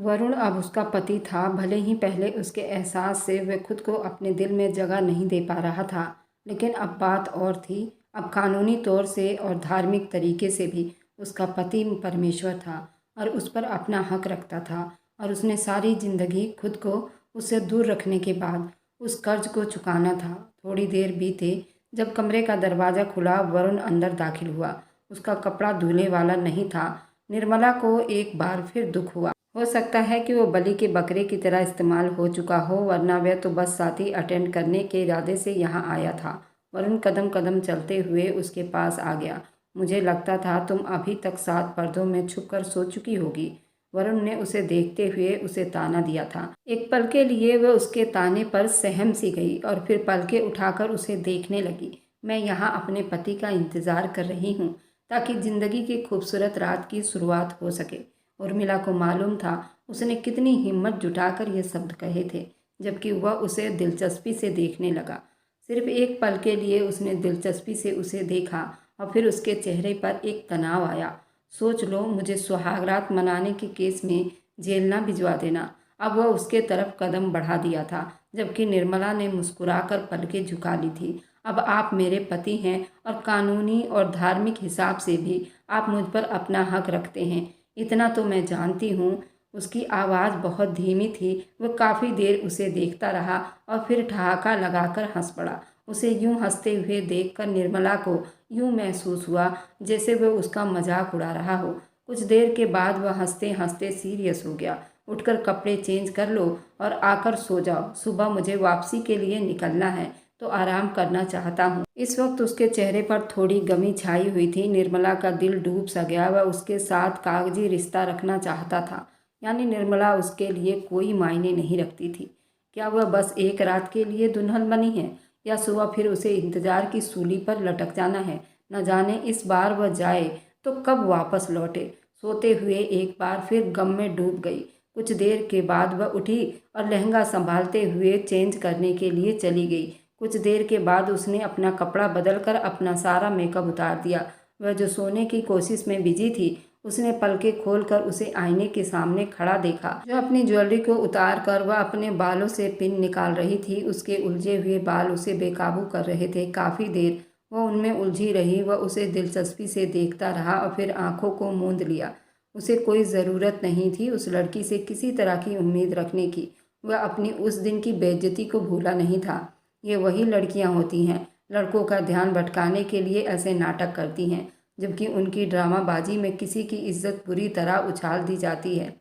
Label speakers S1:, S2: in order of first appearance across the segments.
S1: वरुण अब उसका पति था। भले ही पहले उसके एहसास से वह खुद को अपने दिल में जगह नहीं दे पा रहा था, लेकिन अब बात और थी। अब कानूनी तौर से और धार्मिक तरीके से भी उसका पति परमेश्वर था और उस पर अपना हक रखता था। और उसने सारी जिंदगी खुद को उससे दूर रखने के बाद उस कर्ज को चुकाना था। थोड़ी देर बीते जब कमरे का दरवाज़ा खुला, वरुण अंदर दाखिल हुआ। उसका कपड़ा धुलने वाला नहीं था। निर्मला को एक बार फिर दुख हुआ। हो सकता है कि वो बलि के बकरे की तरह इस्तेमाल हो चुका हो, वरना वह तो बस साथी अटेंड करने के इरादे से यहाँ आया था। वरुण कदम कदम चलते हुए उसके पास आ गया। मुझे लगता था तुम अभी तक 7 पर्दों में छुपकर सो चुकी होगी। वरुण ने उसे देखते हुए उसे ताना दिया था। एक पल के लिए वह उसके ताने पर सहम सी गई और फिर पलकें उठाकर उसे देखने लगी। मैं यहाँ अपने पति का इंतज़ार कर रही हूँ ताकि ज़िंदगी की खूबसूरत रात की शुरुआत हो सके। उर्मिला को मालूम था उसने कितनी हिम्मत जुटाकर ये शब्द कहे थे, जबकि वह उसे दिलचस्पी से देखने लगा। सिर्फ एक पल के लिए उसने दिलचस्पी से उसे देखा और फिर उसके चेहरे पर एक तनाव आया। सोच लो, मुझे सुहागरात मनाने के केस में जेल ना भिजवा देना। अब वह उसके तरफ कदम बढ़ा दिया था, जबकि निर्मला ने मुस्कुराकर पलकें झुका ली थी। अब आप मेरे पति हैं और कानूनी और धार्मिक हिसाब से भी आप मुझ पर अपना हक रखते हैं, इतना तो मैं जानती हूँ। उसकी आवाज़ बहुत धीमी थी। वह काफ़ी देर उसे देखता रहा और फिर ठहाका लगाकर हंस पड़ा। उसे यूं हंसते हुए देखकर निर्मला को यूं महसूस हुआ जैसे वह उसका मजाक उड़ा रहा हो। कुछ देर के बाद वह हंसते हंसते सीरियस हो गया। उठकर कपड़े चेंज कर लो और आकर सो जाओ। सुबह मुझे वापसी के लिए निकलना है, तो आराम करना चाहता हूँ। इस वक्त उसके चेहरे पर थोड़ी गमी छाई हुई थी। निर्मला का दिल डूब सा गया। वह उसके साथ कागजी रिश्ता रखना चाहता था, यानी निर्मला उसके लिए कोई मायने नहीं रखती थी। क्या वह बस एक रात के लिए दुल्हन बनी है, या सुबह फिर उसे इंतजार की सूली पर लटक जाना है। न जाने इस बार वह जाए तो कब वापस लौटे। सोते हुए एक बार फिर गम में डूब गई। कुछ देर के बाद वह उठी और लहंगा संभालते हुए चेंज करने के लिए चली गई। कुछ देर के बाद उसने अपना कपड़ा बदलकर अपना सारा मेकअप उतार दिया। वह जो सोने की कोशिश में बिजी थी, उसने पलकें खोलकर उसे आईने के सामने खड़ा देखा। जो अपनी ज्वेलरी को उतार कर वह अपने बालों से पिन निकाल रही थी। उसके उलझे हुए बाल उसे बेकाबू कर रहे थे। काफ़ी देर वह उनमें उलझी रही। वह उसे दिलचस्पी से देखता रहा और फिर आंखों को मूंद लिया। उसे कोई ज़रूरत नहीं थी उस लड़की से किसी तरह की उम्मीद रखने की। वह अपनी उस दिन की बेइज्जती को भूला नहीं था। ये वही लड़कियां होती हैं, लड़कों का ध्यान भटकाने के लिए ऐसे नाटक करती हैं, जबकि उनकी ड्रामाबाजी में किसी की इज्जत बुरी तरह उछाल दी जाती है।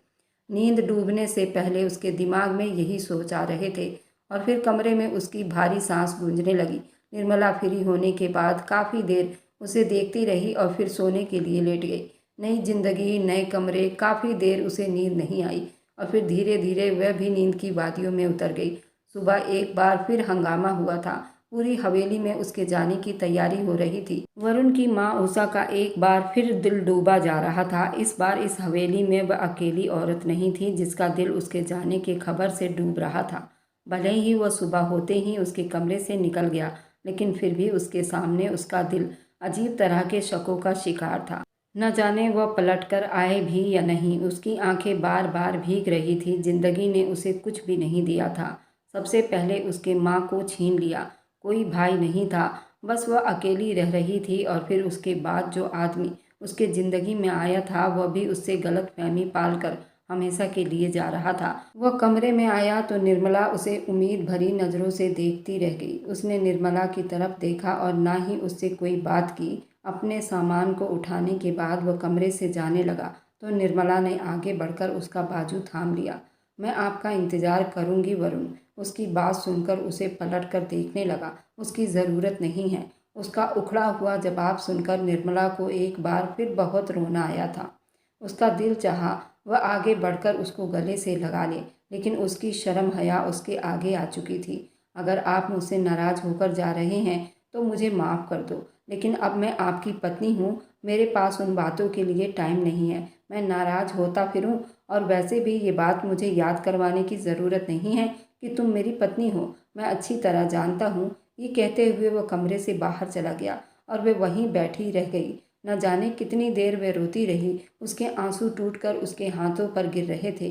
S1: नींद डूबने से पहले उसके दिमाग में यही सोच आ रहे थे और फिर कमरे में उसकी भारी सांस गूंजने लगी। निर्मला फ्री होने के बाद काफ़ी देर उसे देखती रही और फिर सोने के लिए लेट गई। नई जिंदगी, नए कमरे। काफ़ी देर उसे नींद नहीं आई और फिर धीरे धीरे वह भी नींद की वादियों में उतर गई। सुबह एक बार फिर हंगामा हुआ था। पूरी हवेली में उसके जाने की तैयारी हो रही थी। वरुण की माँ उषा का एक बार फिर दिल डूबा जा रहा था। इस बार इस हवेली में वह अकेली औरत नहीं थी जिसका दिल उसके जाने की खबर से डूब रहा था। भले ही वह सुबह होते ही उसके कमरे से निकल गया, लेकिन फिर भी उसके सामने उसका दिल अजीब तरह के शकों का शिकार था। न जाने वह पलट कर आए भी या नहीं। उसकी आंखें बार बार भीग रही थी। जिंदगी ने उसे कुछ भी नहीं दिया था। सबसे पहले उसके माँ को छीन लिया। कोई भाई नहीं था, बस वह अकेली रह रही थी। और फिर उसके बाद जो आदमी उसके ज़िंदगी में आया था, वह भी उससे गलतफहमी पालकर हमेशा के लिए जा रहा था। वह कमरे में आया तो निर्मला उसे उम्मीद भरी नज़रों से देखती रह गई। उसने निर्मला की तरफ देखा और ना ही उससे कोई बात की। अपने सामान को उठाने के बाद वह कमरे से जाने लगा तो निर्मला ने आगे बढ़कर उसका बाजू थाम लिया। मैं आपका इंतज़ार करूंगी वरुण। उसकी बात सुनकर उसे पलट कर देखने लगा। उसकी ज़रूरत नहीं है। उसका उखड़ा हुआ जवाब सुनकर निर्मला को एक बार फिर बहुत रोना आया था। उसका दिल चाहा वह आगे बढ़कर उसको गले से लगा ले, लेकिन उसकी शर्म हया उसके आगे आ चुकी थी। अगर आप मुझसे नाराज़ होकर जा रहे हैं तो मुझे माफ़ कर दो, लेकिन अब मैं आपकी पत्नी हूँ। मेरे पास उन बातों के लिए टाइम नहीं है। मैं नाराज़ होता फिरूँ, और वैसे भी ये बात मुझे याद करवाने की ज़रूरत नहीं है कि तुम मेरी पत्नी हो। मैं अच्छी तरह जानता हूँ। ये कहते हुए वह कमरे से बाहर चला गया और वह वहीं बैठी रह गई। न जाने कितनी देर वह रोती रही। उसके आंसू टूटकर उसके हाथों पर गिर रहे थे।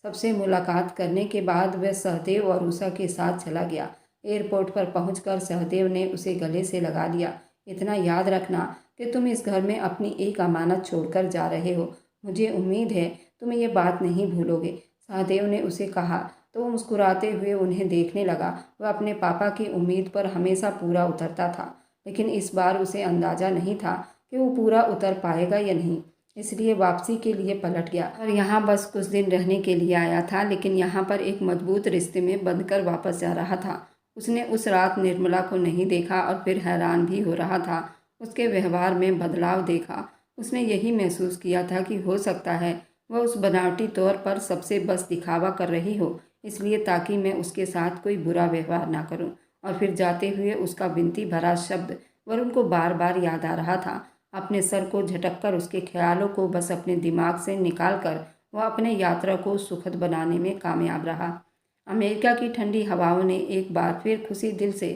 S1: सबसे मुलाकात करने के बाद वह सहदेव और उषा के साथ चला गया। एयरपोर्ट पर पहुंचकर सहदेव ने उसे गले से लगा लिया। इतना याद रखना कि तुम इस घर में अपनी एक अमानत छोड़कर जा रहे हो। मुझे उम्मीद है तुम ये बात नहीं भूलोगे, सहदेव ने उसे कहा तो वो मुस्कुराते हुए उन्हें देखने लगा। वह अपने पापा की उम्मीद पर हमेशा पूरा उतरता था, लेकिन इस बार उसे अंदाजा नहीं था कि वो पूरा उतर पाएगा या नहीं, इसलिए वापसी के लिए पलट गया और यहाँ बस कुछ दिन रहने के लिए आया था, लेकिन यहाँ पर एक मजबूत रिश्ते में बंधकर वापस जा रहा था। उसने उस रात निर्मला को नहीं देखा और फिर हैरान भी हो रहा था। उसके व्यवहार में बदलाव देखा उसने यही महसूस किया था कि हो सकता है वह उस बनावटी तौर पर सबसे बस दिखावा कर रही हो, इसलिए ताकि मैं उसके साथ कोई बुरा व्यवहार ना करूं। और फिर जाते हुए उसका विनती भरा शब्द वरुण को बार बार याद आ रहा था। अपने सर को झटककर उसके ख्यालों को बस अपने दिमाग से निकाल कर वह अपने यात्रा को सुखद बनाने में कामयाब रहा। अमेरिका की ठंडी हवाओं ने एक बार फिर खुशी दिल से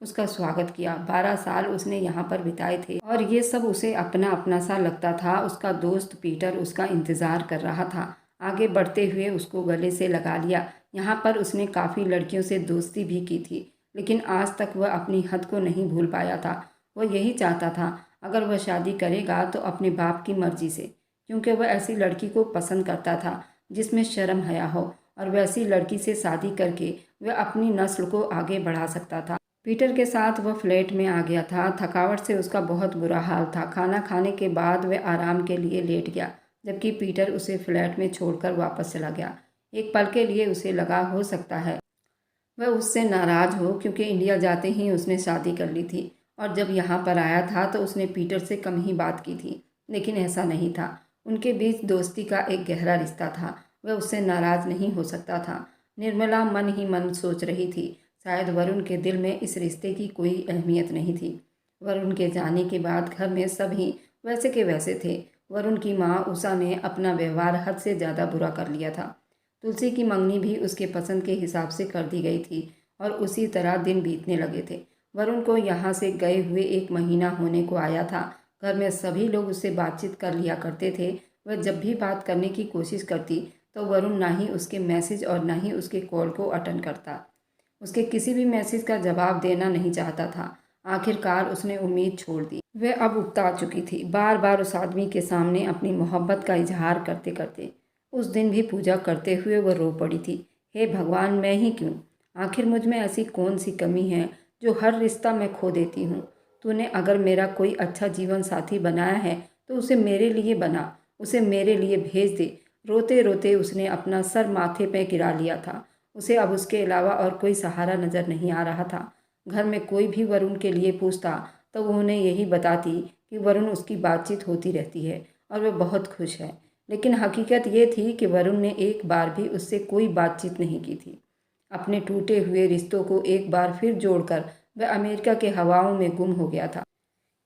S1: उसका स्वागत किया। 12 साल उसने यहाँ पर बिताए थे और ये सब उसे अपना अपना सा लगता था। उसका दोस्त पीटर उसका इंतज़ार कर रहा था। आगे बढ़ते हुए उसको गले से लगा लिया। यहाँ पर उसने काफ़ी लड़कियों से दोस्ती भी की थी, लेकिन आज तक वह अपनी हद को नहीं भूल पाया था। वह यही चाहता था अगर वह शादी करेगा तो अपने बाप की मर्जी से, क्योंकि वह ऐसी लड़की को पसंद करता था जिसमें शर्म हया हो, और वैसी लड़की से शादी करके वह अपनी नस्ल को आगे बढ़ा सकता था। पीटर के साथ वह फ्लैट में आ गया था। थकावट से उसका बहुत बुरा हाल था। खाना खाने के बाद वह आराम के लिए लेट गया, जबकि पीटर उसे फ्लैट में छोड़कर वापस चला गया। एक पल के लिए उसे लगा हो सकता है वह उससे नाराज़ हो, क्योंकि इंडिया जाते ही उसने शादी कर ली थी और जब यहाँ पर आया था तो उसने पीटर से कम ही बात की थी, लेकिन ऐसा नहीं था। उनके बीच दोस्ती का एक गहरा रिश्ता था। वह उससे नाराज़ नहीं हो सकता था। निर्मला मन ही मन सोच रही थी, शायद वरुण के दिल में इस रिश्ते की कोई अहमियत नहीं थी। वरुण के जाने के बाद घर में सभी वैसे के वैसे थे। वरुण की माँ उषा ने अपना व्यवहार हद से ज़्यादा बुरा कर लिया था। तुलसी की मंगनी भी उसके पसंद के हिसाब से कर दी गई थी और उसी तरह दिन बीतने लगे थे। वरुण को यहाँ से गए हुए 1 महीना होने को आया था। घर में सभी लोग उससे बातचीत कर लिया करते थे। वह जब भी बात करने की कोशिश करती तो वरुण ना ही उसके मैसेज और ना ही उसके कॉल को अटेंड करता। उसके किसी भी मैसेज का जवाब देना नहीं चाहता था। आखिरकार उसने उम्मीद छोड़ दी। वह अब उकता चुकी थी, बार बार उस आदमी के सामने अपनी मोहब्बत का इजहार करते करते। उस दिन भी पूजा करते हुए वह रो पड़ी थी। हे भगवान, मैं ही क्यों? आखिर मुझ में ऐसी कौन सी कमी है जो हर रिश्ता मैं खो देती हूँ? तूने अगर मेरा कोई अच्छा जीवन साथी बनाया है तो उसे मेरे लिए बना, उसे मेरे लिए भेज दे। रोते रोते उसने अपना सर माथे पे गिरा लिया था। उसे अब उसके अलावा और कोई सहारा नज़र नहीं आ रहा था। घर में कोई भी वरुण के लिए पूछता तो वो उन्हें यही बताती कि वरुण उसकी बातचीत होती रहती है और वह बहुत खुश है। लेकिन हकीकत ये थी कि वरुण ने एक बार भी उससे कोई बातचीत नहीं की थी। अपने टूटे हुए रिश्तों को एक बार फिर जोड़कर वह अमेरिका के हवाओं में गुम हो गया था।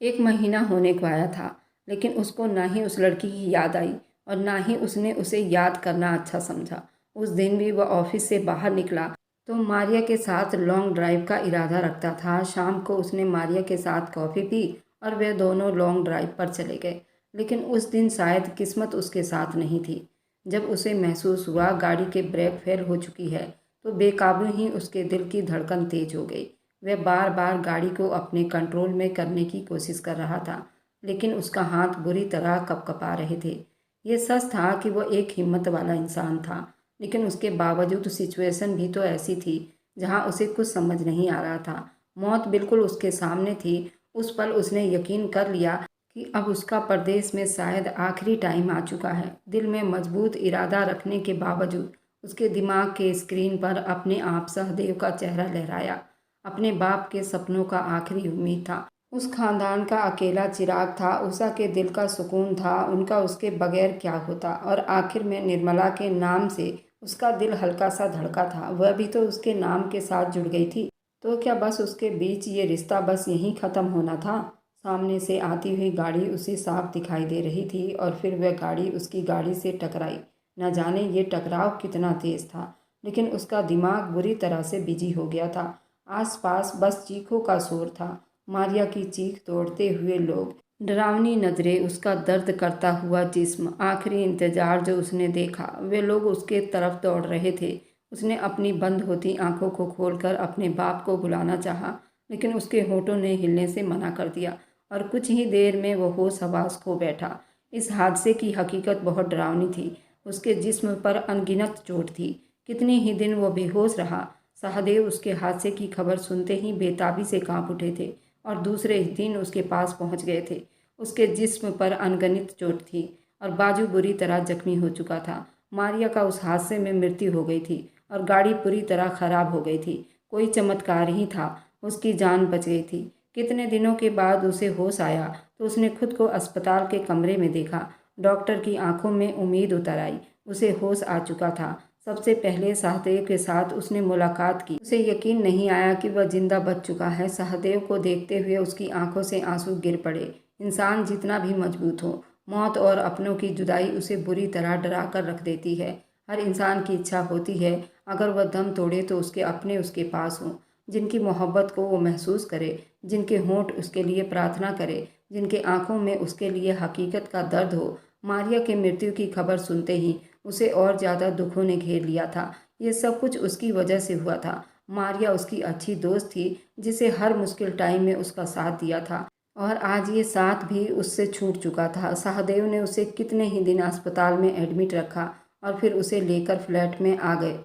S1: 1 महीना होने को आया था, लेकिन उसको ना ही उस लड़की की याद आई और ना ही उसने उसे याद करना अच्छा समझा। उस दिन भी वह ऑफिस से बाहर निकला तो मारिया के साथ लॉन्ग ड्राइव का इरादा रखता था। शाम को उसने मारिया के साथ कॉफ़ी पी और वे दोनों लॉन्ग ड्राइव पर चले गए। लेकिन उस दिन शायद किस्मत उसके साथ नहीं थी। जब उसे महसूस हुआ गाड़ी के ब्रेक फेल हो चुकी है तो बेकाबू ही उसके दिल की धड़कन तेज हो गई। वह बार बार गाड़ी को अपने कंट्रोल में करने की कोशिश कर रहा था, लेकिन उसका हाथ बुरी तरह कँपकपा रहे थे। ये सच था कि वह एक हिम्मत वाला इंसान था, लेकिन उसके बावजूद सिचुएशन भी तो ऐसी थी जहाँ उसे कुछ समझ नहीं आ रहा था। मौत बिल्कुल उसके सामने थी। उस पल उसने यकीन कर लिया कि अब उसका परदेश में शायद आखिरी टाइम आ चुका है। दिल में मजबूत इरादा रखने के बावजूद उसके दिमाग के स्क्रीन पर अपने आप सहदेव का चेहरा लहराया। अपने बाप के सपनों का आखिरी उम्मीद था, उस खानदान का अकेला चिराग था, उषा के दिल का सुकून था। उनका उसके बगैर क्या होता? और आखिर में निर्मला के नाम से उसका दिल हल्का सा धड़का था। वह भी तो उसके नाम के साथ जुड़ गई थी। तो क्या बस उसके बीच ये रिश्ता बस यहीं ख़त्म होना था? सामने से आती हुई गाड़ी उसे साफ दिखाई दे रही थी और फिर वह गाड़ी उसकी गाड़ी से टकराई। न जाने ये टकराव कितना तेज था, लेकिन उसका दिमाग बुरी तरह से बिजी हो गया था। आसपास बस चीखों का शोर था। मारिया की चीख तोड़ते हुए लोग, डरावनी नज़रें, उसका दर्द करता हुआ जिस्म, आखिरी इंतजार जो उसने देखा। वे लोग उसके तरफ दौड़ रहे थे। उसने अपनी बंद होती आंखों को खोलकर अपने बाप को बुलाना चाहा, लेकिन उसके होठों ने हिलने से मना कर दिया और कुछ ही देर में वो होश हवास खो बैठा। इस हादसे की हकीकत बहुत डरावनी थी। उसके जिस्म पर अनगिनत चोट थी। कितने ही दिन वो बेहोश रहा। सहदेव उसके हादसे की खबर सुनते ही बेताबी से कांप उठे थे और दूसरे ही दिन उसके पास पहुंच गए थे। उसके जिस्म पर अनगिनत चोट थी और बाजू बुरी तरह जख्मी हो चुका था। मारिया का उस हादसे में मृत्यु हो गई थी और गाड़ी पूरी तरह खराब हो गई थी। कोई चमत्कार ही था, उसकी जान बच गई थी। कितने दिनों के बाद उसे होश आया तो उसने खुद को अस्पताल के कमरे में देखा। डॉक्टर की आंखों में उम्मीद उतर आई। उसे होश आ चुका था। सबसे पहले सहदेव के साथ उसने मुलाकात की। उसे यकीन नहीं आया कि वह जिंदा बच चुका है। सहदेव को देखते हुए उसकी आंखों से आंसू गिर पड़े। इंसान जितना भी मजबूत हो, मौत और अपनों की जुदाई उसे बुरी तरह डरा कर रख देती है। हर इंसान की इच्छा होती है अगर वह दम तोड़े तो उसके अपने उसके पास हों, जिनकी मोहब्बत को वो महसूस करे, जिनके होंठ उसके लिए प्रार्थना करे, जिनके आंखों में उसके लिए हकीकत का दर्द हो। मारिया की मृत्यु की खबर सुनते ही उसे और ज़्यादा दुखों ने घेर लिया था। ये सब कुछ उसकी वजह से हुआ था। मारिया उसकी अच्छी दोस्त थी जिसे हर मुश्किल टाइम में उसका साथ दिया था और आज ये साथ भी उससे छूट चुका था। सहदेव ने उसे कितने ही दिन अस्पताल में एडमिट रखा और फिर उसे लेकर फ्लैट में आ गए।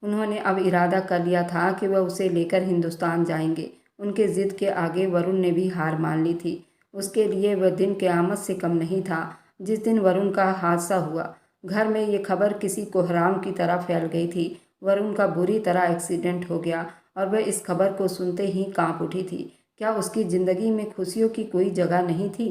S1: उन्होंने अब इरादा कर लिया था कि वह उसे लेकर हिंदुस्तान जाएंगे। उनके ज़िद के आगे वरुण ने भी हार मान ली थी। उसके लिए वह दिन क़यामत से कम नहीं था जिस दिन वरुण का हादसा हुआ। घर में ये खबर किसी कोहराम की तरह फैल गई थी। वरुण का बुरी तरह एक्सीडेंट हो गया और वह इस खबर को सुनते ही कांप उठी थी। क्या उसकी ज़िंदगी में खुशियों की कोई जगह नहीं थी?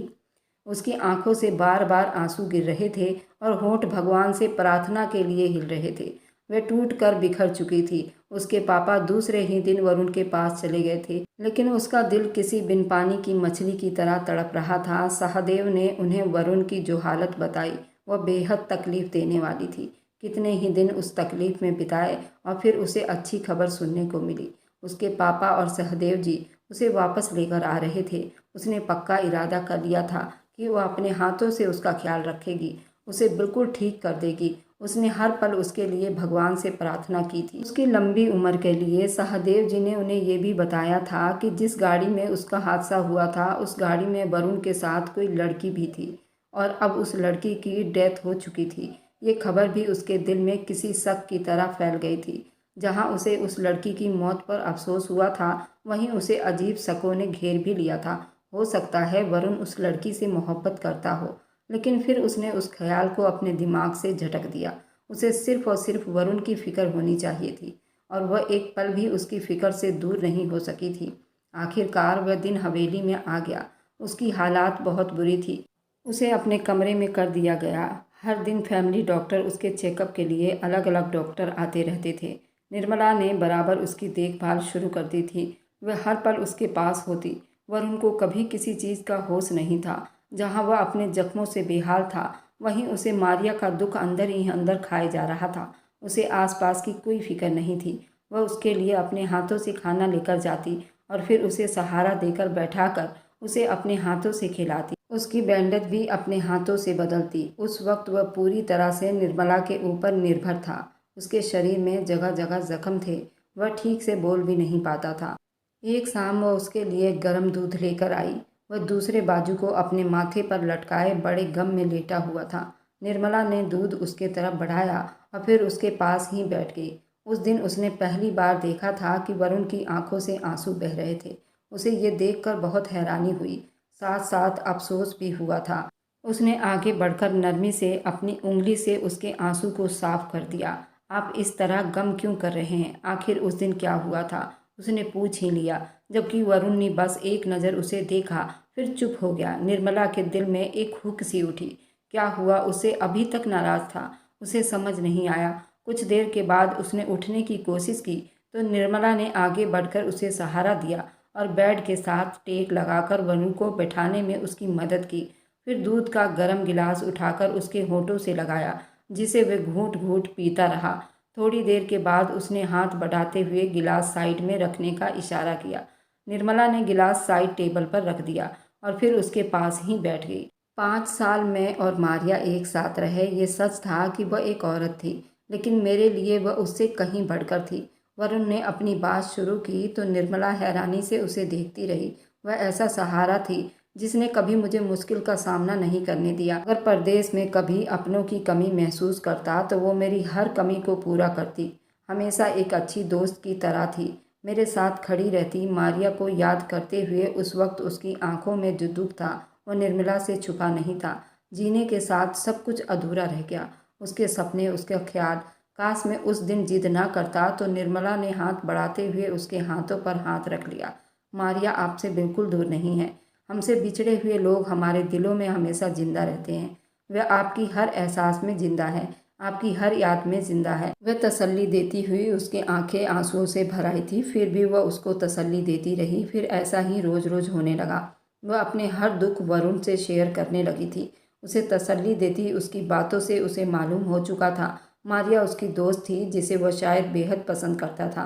S1: उसकी आंखों से बार बार आंसू गिर रहे थे और होंठ भगवान से प्रार्थना के लिए हिल रहे थे। वह टूट कर बिखर चुकी थी। उसके पापा दूसरे ही दिन वरुण के पास चले गए थे, लेकिन उसका दिल किसी बिन पानी की मछली की तरह तड़प रहा था। सहदेव ने उन्हें वरुण की जो हालत बताई वह बेहद तकलीफ देने वाली थी। कितने ही दिन उस तकलीफ में बिताए और फिर उसे अच्छी खबर सुनने को मिली। उसके पापा और सहदेव जी उसे वापस लेकर आ रहे थे। उसने पक्का इरादा कर लिया था कि वह अपने हाथों से उसका ख्याल रखेगी, उसे बिल्कुल ठीक कर देगी। उसने हर पल उसके लिए भगवान से प्रार्थना की थी। उसकी लंबी उम्र के लिए सहदेव जी ने उन्हें ये भी बताया था कि जिस गाड़ी में उसका हादसा हुआ था उस गाड़ी में वरुण के साथ कोई लड़की भी थी और अब उस लड़की की डेथ हो चुकी थी। ये खबर भी उसके दिल में किसी शक की तरह फैल गई थी। जहाँ उसे उस लड़की की मौत पर अफसोस हुआ था वहीं उसे अजीब शकों ने घेर भी लिया था। हो सकता है वरुण उस लड़की से मोहब्बत करता हो, लेकिन फिर उसने उस ख्याल को अपने दिमाग से झटक दिया। उसे सिर्फ और सिर्फ वरुण की फिक्र होनी चाहिए थी और वह एक पल भी उसकी फिक्र से दूर नहीं हो सकी थी। आखिरकार वह दिन हवेली में आ गया। उसकी हालात बहुत बुरी थी। उसे अपने कमरे में कर दिया गया। हर दिन फैमिली डॉक्टर उसके चेकअप के लिए अलग अलग डॉक्टर आते रहते थे। निर्मला ने बराबर उसकी देखभाल शुरू कर दी थी। वह हर पल उसके पास होती। वरुण को कभी किसी चीज़ का होश नहीं था। जहाँ वह अपने जख्मों से बेहाल था वहीं उसे मारिया का दुख अंदर ही अंदर खाए जा रहा था। उसे आसपास की कोई फिक्र नहीं थी। वह उसके लिए अपने हाथों से खाना लेकर जाती और फिर उसे सहारा देकर बैठाकर उसे अपने हाथों से खिलाती। उसकी बैंडेज भी अपने हाथों से बदलती। उस वक्त वह पूरी तरह से निर्मला के ऊपर निर्भर था। उसके शरीर में जगह जगह जख्म थे। वह ठीक से बोल भी नहीं पाता था। एक शाम वह उसके लिए गर्म दूध लेकर आई। वह दूसरे बाजू को अपने माथे पर लटकाए बड़े गम में लेटा हुआ था। निर्मला ने दूध उसके तरफ बढ़ाया और फिर उसके पास ही बैठ गई। उस दिन उसने पहली बार देखा था कि वरुण की आंखों से आंसू बह रहे थे। उसे ये देखकर बहुत हैरानी हुई, साथ साथ अफसोस भी हुआ था। उसने आगे बढ़कर नरमी से अपनी उंगली से उसके आंसू को साफ कर दिया। आप इस तरह गम क्यों कर रहे हैं? आखिर उस दिन क्या हुआ था? उसने पूछ ही लिया, जबकि वरुण ने बस एक नज़र उसे देखा फिर चुप हो गया। निर्मला के दिल में एक हुक सी उठी। क्या हुआ? उसे अभी तक नाराज़ था। उसे समझ नहीं आया। कुछ देर के बाद उसने उठने की कोशिश की तो निर्मला ने आगे बढ़कर उसे सहारा दिया और बेड के साथ टेक लगाकर वरुण को बैठाने में उसकी मदद की। फिर दूध का गर्म गिलास उठाकर उसके होठों से लगाया, जिसे वह घूंट घूंट पीता रहा। थोड़ी देर के बाद उसने हाथ बढ़ाते हुए गिलास साइड में रखने का इशारा किया। निर्मला ने गिलास साइड टेबल पर रख दिया। और फिर उसके पास ही बैठ गई। 5 साल मैं और मारिया एक साथ रहे। ये सच था कि वह एक औरत थी, लेकिन मेरे लिए वह उससे कहीं बढ़कर थी। वरुण ने अपनी बात शुरू की तो निर्मला हैरानी से उसे देखती रही। वह ऐसा सहारा थी जिसने कभी मुझे मुश्किल का सामना नहीं करने दिया। अगर परदेश में कभी अपनों की कमी महसूस करता तो वो मेरी हर कमी को पूरा करती। हमेशा एक अच्छी दोस्त की तरह थी, मेरे साथ खड़ी रहती। मारिया को याद करते हुए उस वक्त उसकी आंखों में जो दुख था वो निर्मला से छुपा नहीं था। जीने के साथ सब कुछ अधूरा रह गया। उसके सपने, उसका ख्याल। काश मैं उस दिन जिद ना करता। तो निर्मला ने हाथ बढ़ाते हुए उसके हाथों पर हाथ रख लिया। मारिया आपसे बिल्कुल दूर नहीं है। हमसे बिछड़े हुए लोग हमारे दिलों में हमेशा जिंदा रहते हैं। वह आपकी हर एहसास में जिंदा है, आपकी हर याद में जिंदा है। वह तसल्ली देती हुई, उसकी आंखें आंसुओं से भर आई थी, फिर भी वह उसको तसल्ली देती रही। फिर ऐसा ही रोज रोज होने लगा। वह अपने हर दुख वरुण से शेयर करने लगी थी, उसे तसल्ली देती। उसकी बातों से उसे मालूम हो चुका था मारिया उसकी दोस्त थी जिसे वह शायद बेहद पसंद करता था।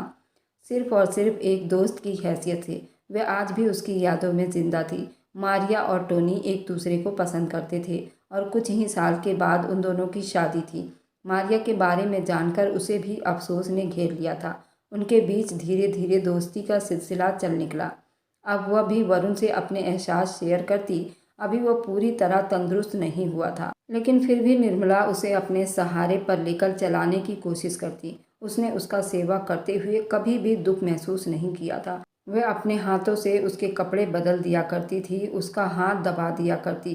S1: सिर्फ और सिर्फ एक दोस्त की हैसियत से वह आज भी उसकी यादों में जिंदा थी। मारिया और टोनी एक दूसरे को पसंद करते थे और कुछ ही साल के बाद उन दोनों की शादी थी। मारिया के बारे में जानकर उसे भी अफसोस ने घेर लिया था। उनके बीच धीरे धीरे दोस्ती का सिलसिला चल निकला। अब वह भी वरुण से अपने एहसास शेयर करती। अभी वह पूरी तरह तंदुरुस्त नहीं हुआ था, लेकिन फिर भी निर्मला उसे अपने सहारे पर लेकर चलाने की कोशिश करती। उसने उसका सेवा करते हुए कभी भी दुख महसूस नहीं किया था। वह अपने हाथों से उसके कपड़े बदल दिया करती थी, उसका हाथ दबा दिया करती,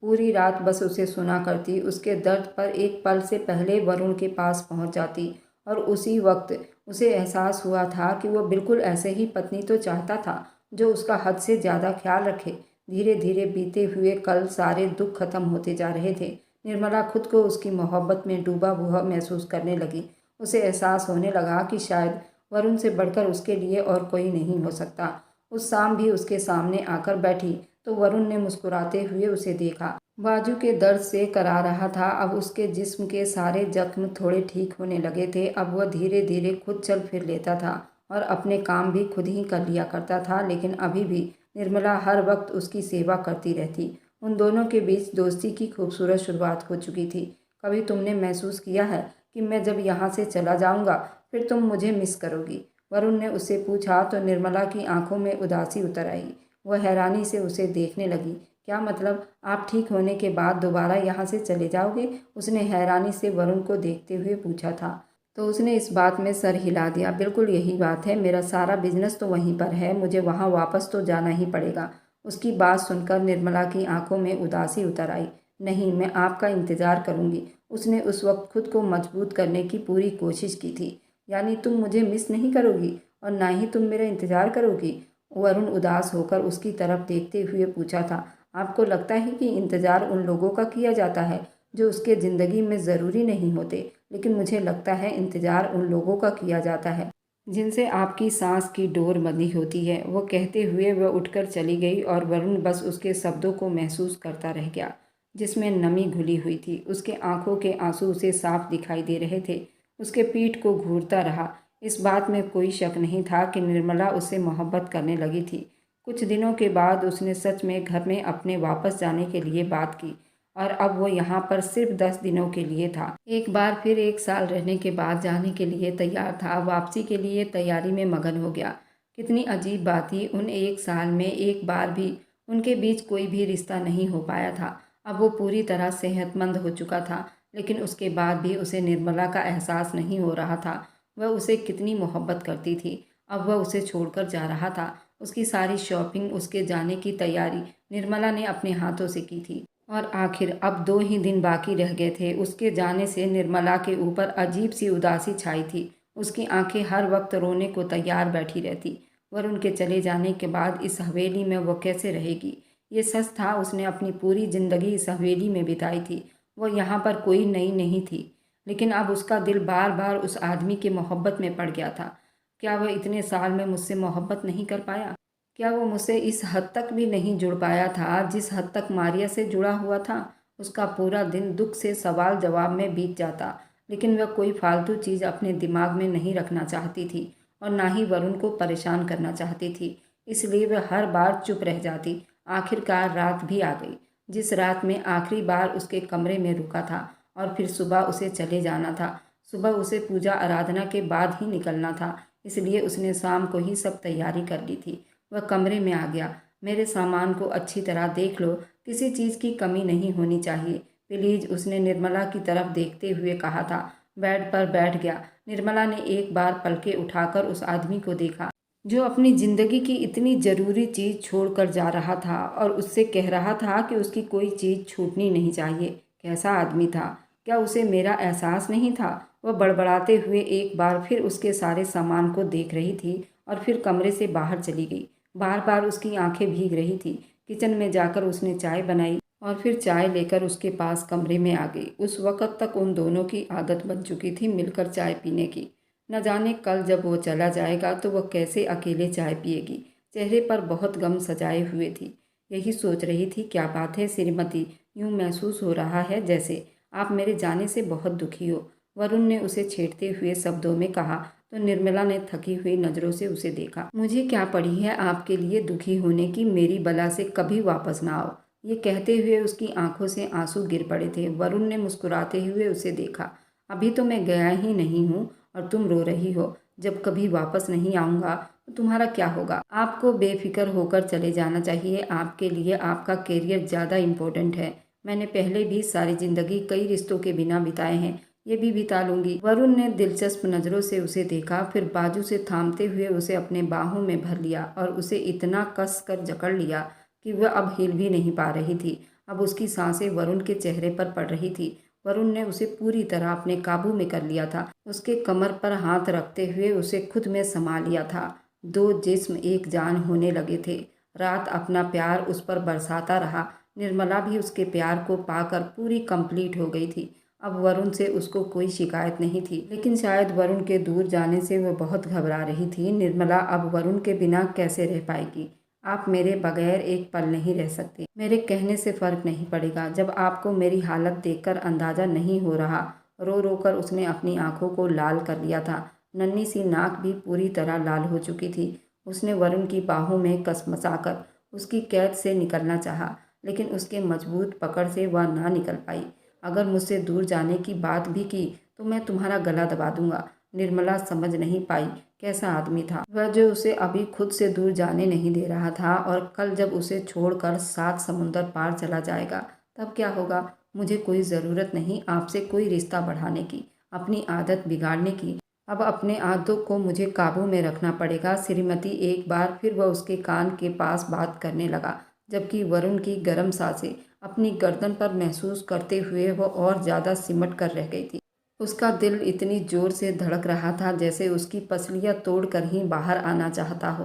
S1: पूरी रात बस उसे सुना करती। उसके दर्द पर एक पल से पहले वरुण के पास पहुंच जाती और उसी वक्त उसे एहसास हुआ था कि वह बिल्कुल ऐसे ही पत्नी तो चाहता था जो उसका हद से ज़्यादा ख्याल रखे। धीरे धीरे बीते हुए कल सारे दुख खत्म होते जा रहे थे। निर्मला खुद को उसकी मोहब्बत में डूबा हुआ महसूस करने लगी। उसे एहसास होने लगा कि शायद वरुण से बढ़कर उसके लिए और कोई नहीं हो सकता। उस शाम भी उसके सामने आकर बैठी तो वरुण ने मुस्कुराते हुए उसे देखा। बाजू के दर्द से करा रहा था। अब उसके जिस्म के सारे जख्म थोड़े ठीक होने लगे थे। अब वह धीरे धीरे खुद चल फिर लेता था और अपने काम भी खुद ही कर लिया करता था। लेकिन अभी भी निर्मला हर वक्त उसकी सेवा करती रहती। उन दोनों के बीच दोस्ती की खूबसूरत शुरुआत हो चुकी थी। कभी तुमने महसूस किया है कि मैं जब यहाँ से चला जाऊँगा फिर तुम मुझे मिस करोगी? वरुण ने उससे पूछा तो निर्मला की आंखों में उदासी उतर आई। वह हैरानी से उसे देखने लगी। क्या मतलब, आप ठीक होने के बाद दोबारा यहाँ से चले जाओगे? उसने हैरानी से वरुण को देखते हुए पूछा था। तो उसने इस बात में सर हिला दिया। बिल्कुल यही बात है, मेरा सारा बिजनेस तो वहीं पर है, मुझे वहाँ वापस तो जाना ही पड़ेगा। उसकी बात सुनकर निर्मला की आंखों में उदासी उतर आई। नहीं, मैं आपका इंतज़ार करूँगी। उसने उस वक्त खुद को मजबूत करने की पूरी कोशिश की थी। यानी तुम मुझे मिस नहीं करोगी और ना ही तुम मेरा इंतज़ार करोगी? वरुण उदास होकर उसकी तरफ देखते हुए पूछा था। आपको लगता है कि इंतज़ार उन लोगों का किया जाता है जो उसके ज़िंदगी में ज़रूरी नहीं होते, लेकिन मुझे लगता है इंतज़ार उन लोगों का किया जाता है जिनसे आपकी सांस की डोर बंधी होती है। वो कहते हुए वह उठकर चली गई और वरुण बस उसके शब्दों को महसूस करता रह गया, जिसमें नमी घुली हुई थी। उसके आंखों के आंसू उसे साफ दिखाई दे रहे थे। उसके पीठ को घूरता रहा। इस बात में कोई शक नहीं था कि निर्मला उससे मोहब्बत करने लगी थी। कुछ दिनों के बाद उसने सच में घर में अपने वापस जाने के लिए बात की और अब वो यहाँ पर सिर्फ 10 दिनों के लिए था। एक बार फिर 1 साल रहने के बाद जाने के लिए तैयार था। वापसी के लिए तैयारी में मगन हो गया। कितनी अजीब बात थी, उन 1 साल में एक बार भी उनके बीच कोई भी रिश्ता नहीं हो पाया था। अब वो पूरी तरह सेहतमंद हो चुका था, लेकिन उसके बाद भी उसे निर्मला का एहसास नहीं हो रहा था। वह उसे कितनी मोहब्बत करती थी। अब वह उसे छोड़कर जा रहा था। उसकी सारी शॉपिंग, उसके जाने की तैयारी निर्मला ने अपने हाथों से की थी। और आखिर अब 2 ही दिन बाकी रह गए थे। उसके जाने से निर्मला के ऊपर अजीब सी उदासी छाई थी। उसकी आंखें हर वक्त रोने को तैयार बैठी रहती। वरुण के चले जाने के बाद इस हवेली में वो कैसे रहेगी? ये सच था, उसने अपनी पूरी जिंदगी इस हवेली में बिताई थी। वो यहाँ पर कोई नई नहीं थी, लेकिन अब उसका दिल बार बार उस आदमी की मोहब्बत में पड़ गया था। क्या वह इतने साल में मुझसे मोहब्बत नहीं कर पाया? क्या वो मुझसे इस हद तक भी नहीं जुड़ पाया था जिस हद तक मारिया से जुड़ा हुआ था? उसका पूरा दिन दुख से सवाल जवाब में बीत जाता, लेकिन वह कोई फालतू चीज़ अपने दिमाग में नहीं रखना चाहती थी और ना ही वरुण को परेशान करना चाहती थी। इसलिए वह हर बार चुप रह जाती। आखिरकार रात भी आ गई, जिस रात में आखिरी बार उसके कमरे में रुका था, और फिर सुबह उसे चले जाना था। सुबह उसे पूजा आराधना के बाद ही निकलना था, इसलिए उसने शाम को ही सब तैयारी कर ली थी। वह कमरे में आ गया। मेरे सामान को अच्छी तरह देख लो, किसी चीज़ की कमी नहीं होनी चाहिए प्लीज, उसने निर्मला की तरफ देखते हुए कहा था। बेड पर बैठ गया। निर्मला ने एक बार पलकें उठाकर उस आदमी को देखा जो अपनी जिंदगी की इतनी ज़रूरी चीज़ छोड़कर जा रहा था और उससे कह रहा था कि उसकी कोई चीज़ छूटनी नहीं चाहिए। कैसा आदमी था? क्या उसे मेरा एहसास नहीं था? वह बड़बड़ाते हुए एक बार फिर उसके सारे सामान को देख रही थी और फिर कमरे से बाहर चली गई। बार बार उसकी आंखें भीग रही थी। किचन में जाकर उसने चाय बनाई और फिर चाय लेकर उसके पास कमरे में आ गई। उस वक़्त तक उन दोनों की आदत बन चुकी थी मिलकर चाय पीने की। न जाने कल जब वो चला जाएगा तो वह कैसे अकेले चाय पिएगी। चेहरे पर बहुत गम सजाए हुए थी। यही सोच रही थी, क्या बात है श्रीमती, यूँ महसूस हो रहा है जैसे आप मेरे जाने से बहुत दुखी हो। वरुण ने उसे छेड़ते हुए शब्दों में कहा तो निर्मला ने थकी हुई नज़रों से उसे देखा। मुझे क्या पड़ी है आपके लिए दुखी होने की, मेरी बला से कभी वापस ना आओ। ये कहते हुए उसकी आंखों से आंसू गिर पड़े थे। वरुण ने मुस्कुराते हुए उसे देखा। अभी तो मैं गया ही नहीं हूँ और तुम रो रही हो। जब कभी वापस नहीं आऊँगा तो तुम्हारा क्या होगा? आपको बेफिक्र होकर चले जाना चाहिए। आपके लिए आपका करियर ज़्यादा इम्पोर्टेंट है। मैंने पहले भी सारी ज़िंदगी कई रिश्तों के बिना बिताए हैं, ये भी बिता लूंगी। वरुण ने दिलचस्प नज़रों से उसे देखा, फिर बाजू से थामते हुए उसे अपने बाहों में भर लिया और उसे इतना कस कर जकड़ लिया कि वह अब हिल भी नहीं पा रही थी। अब उसकी सांसें वरुण के चेहरे पर पड़ रही थी। वरुण ने उसे पूरी तरह अपने काबू में कर लिया था। उसके कमर पर हाथ रखते हुए उसे खुद में समा लिया था। दो जिस्म एक जान होने लगे थे। रात अपना प्यार उस पर बरसाता रहा। निर्मला भी उसके प्यार को पाकर पूरी कंप्लीट हो गई थी। अब वरुण से उसको कोई शिकायत नहीं थी, लेकिन शायद वरुण के दूर जाने से वह बहुत घबरा रही थी। निर्मला अब वरुण के बिना कैसे रह पाएगी? आप मेरे बगैर एक पल नहीं रह सकती। मेरे कहने से फ़र्क नहीं पड़ेगा जब आपको मेरी हालत देखकर अंदाज़ा नहीं हो रहा। रो रो कर उसने अपनी आंखों को लाल कर लिया था। नन्ही सी नाक भी पूरी तरह लाल हो चुकी थी। उसने वरुण की बाहों में कसमसाकर उसकी कैद से निकलना चाहा, लेकिन उसके मजबूत पकड़ से वह ना निकल पाई। अगर मुझसे दूर जाने की बात भी की तो मैं तुम्हारा गला दबा दूंगा। निर्मला समझ नहीं पाई कैसा आदमी था वह जो उसे अभी खुद से दूर जाने नहीं दे रहा था, और कल जब उसे छोड़कर 7 समुंदर पार चला जाएगा तब क्या होगा। मुझे कोई ज़रूरत नहीं आपसे कोई रिश्ता बढ़ाने की, अपनी आदत बिगाड़ने की। अब अपने आदतों को मुझे काबू में रखना पड़ेगा श्रीमती। एक बार फिर वह उसके कान के पास बात करने लगा, जबकि वरुण की गर्म सांसें अपनी गर्दन पर महसूस करते हुए वह और ज़्यादा सिमट कर रह गई थी। उसका दिल इतनी जोर से धड़क रहा था जैसे उसकी पसलियाँ तोड़कर ही बाहर आना चाहता हो।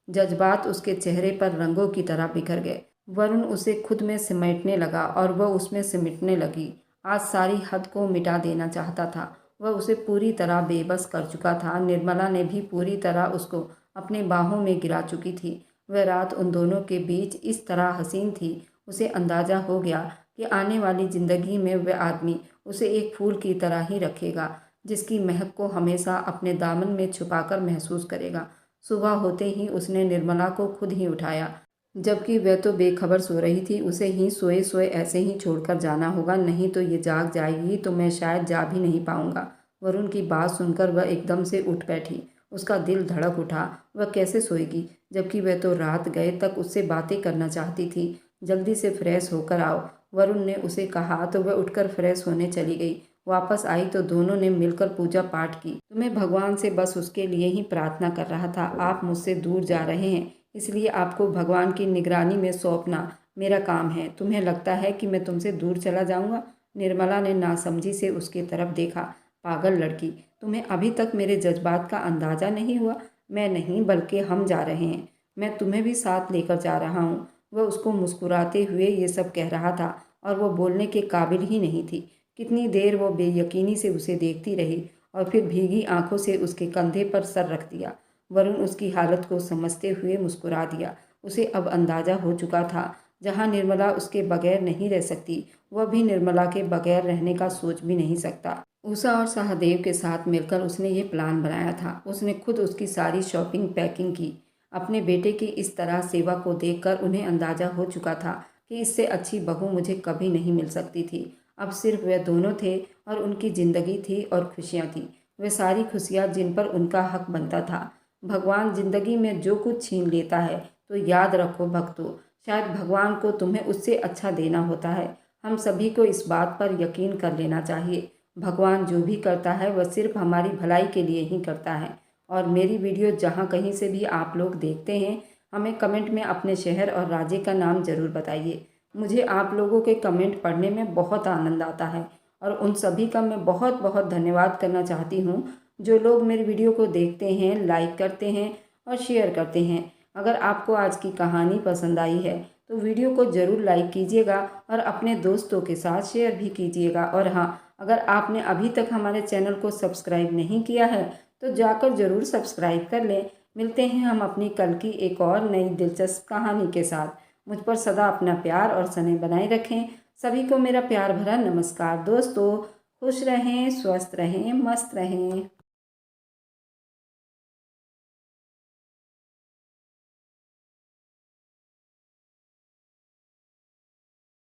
S1: जज्बात उसके चेहरे पर रंगों की तरह बिखर गए। वरुण उसे खुद में समेटने लगा और वह उसमें सिमटने लगी। आज सारी हद को मिटा देना चाहता था। वह उसे पूरी तरह बेबस कर चुका था। निर्मला ने भी पूरी तरह उसको अपने बाहों में गिरा चुकी थी। वह रात उन दोनों के बीच इस तरह हसीन थी, उसे अंदाज़ा हो गया कि आने वाली ज़िंदगी में वह आदमी उसे एक फूल की तरह ही रखेगा, जिसकी महक को हमेशा अपने दामन में छुपाकर महसूस करेगा। सुबह होते ही उसने निर्मला को खुद ही उठाया, जबकि वह तो बेखबर सो रही थी। उसे ही सोए सोए ऐसे ही छोड़कर जाना होगा, नहीं तो ये जाग जाएगी तो मैं शायद जा भी नहीं पाऊंगा। वरुण की बात सुनकर वह एकदम से उठ बैठी। उसका दिल धड़क उठा। वह कैसे सोएगी, जबकि वह तो रात गए तक उससे बातें करना चाहती थी। जल्दी से फ्रेश होकर आओ, वरुण ने उसे कहा तो वह उठकर फ्रेश होने चली गई। वापस आई तो दोनों ने मिलकर पूजा पाठ की। तो मैं भगवान से बस उसके लिए ही प्रार्थना कर रहा था। आप मुझसे दूर जा रहे हैं, इसलिए आपको भगवान की निगरानी में सौंपना मेरा काम है। तुम्हें लगता है कि मैं तुमसे दूर चला जाऊंगा? निर्मला ने नासमझी से उसकी तरफ देखा। पागल लड़की, तुम्हें अभी तक मेरे जज्बात का अंदाज़ा नहीं हुआ? मैं नहीं बल्कि हम जा रहे हैं। मैं तुम्हें भी साथ लेकर जा रहा हूँ। वह उसको मुस्कुराते हुए ये सब कह रहा था और वह बोलने के काबिल ही नहीं थी। कितनी देर वो बेयकीनी से उसे देखती रही और फिर भीगी आंखों से उसके कंधे पर सर रख दिया। वरुण उसकी हालत को समझते हुए मुस्कुरा दिया। उसे अब अंदाज़ा हो चुका था, जहाँ निर्मला उसके बगैर नहीं रह सकती, वह भी निर्मला के बगैर रहने का सोच भी नहीं सकता। उषा और सहदेव के साथ मिलकर उसने ये प्लान बनाया था। उसने खुद उसकी सारी शॉपिंग पैकिंग की। अपने बेटे की इस तरह सेवा को देखकर उन्हें अंदाजा हो चुका था कि इससे अच्छी बहू मुझे कभी नहीं मिल सकती थी। अब सिर्फ वे दोनों थे और उनकी ज़िंदगी थी और खुशियाँ थी, वे सारी खुशियाँ जिन पर उनका हक बनता था। भगवान ज़िंदगी में जो कुछ छीन लेता है तो याद रखो भक्तों, शायद भगवान को तुम्हें उससे अच्छा देना होता है। हम सभी को इस बात पर यकीन कर लेना चाहिए। भगवान जो भी करता है वह सिर्फ हमारी भलाई के लिए ही करता है। और मेरी वीडियो जहाँ कहीं से भी आप लोग देखते हैं, हमें कमेंट में अपने शहर और राज्य का नाम ज़रूर बताइए। मुझे आप लोगों के कमेंट पढ़ने में बहुत आनंद आता है और उन सभी का मैं बहुत बहुत धन्यवाद करना चाहती हूँ जो लोग मेरी वीडियो को देखते हैं, लाइक करते हैं और शेयर करते हैं। अगर आपको आज की कहानी पसंद आई है तो वीडियो को ज़रूर लाइक कीजिएगा और अपने दोस्तों के साथ शेयर भी कीजिएगा। और हाँ, अगर आपने अभी तक हमारे चैनल को सब्सक्राइब नहीं किया है तो जाकर ज़रूर सब्सक्राइब कर लें। मिलते हैं हम अपनी कल की एक और नई दिलचस्प कहानी के साथ। मुझ पर सदा अपना प्यार और स्नेह बनाए रखें। सभी को मेरा प्यार भरा नमस्कार। दोस्तों खुश रहें, स्वस्थ रहें, मस्त रहें।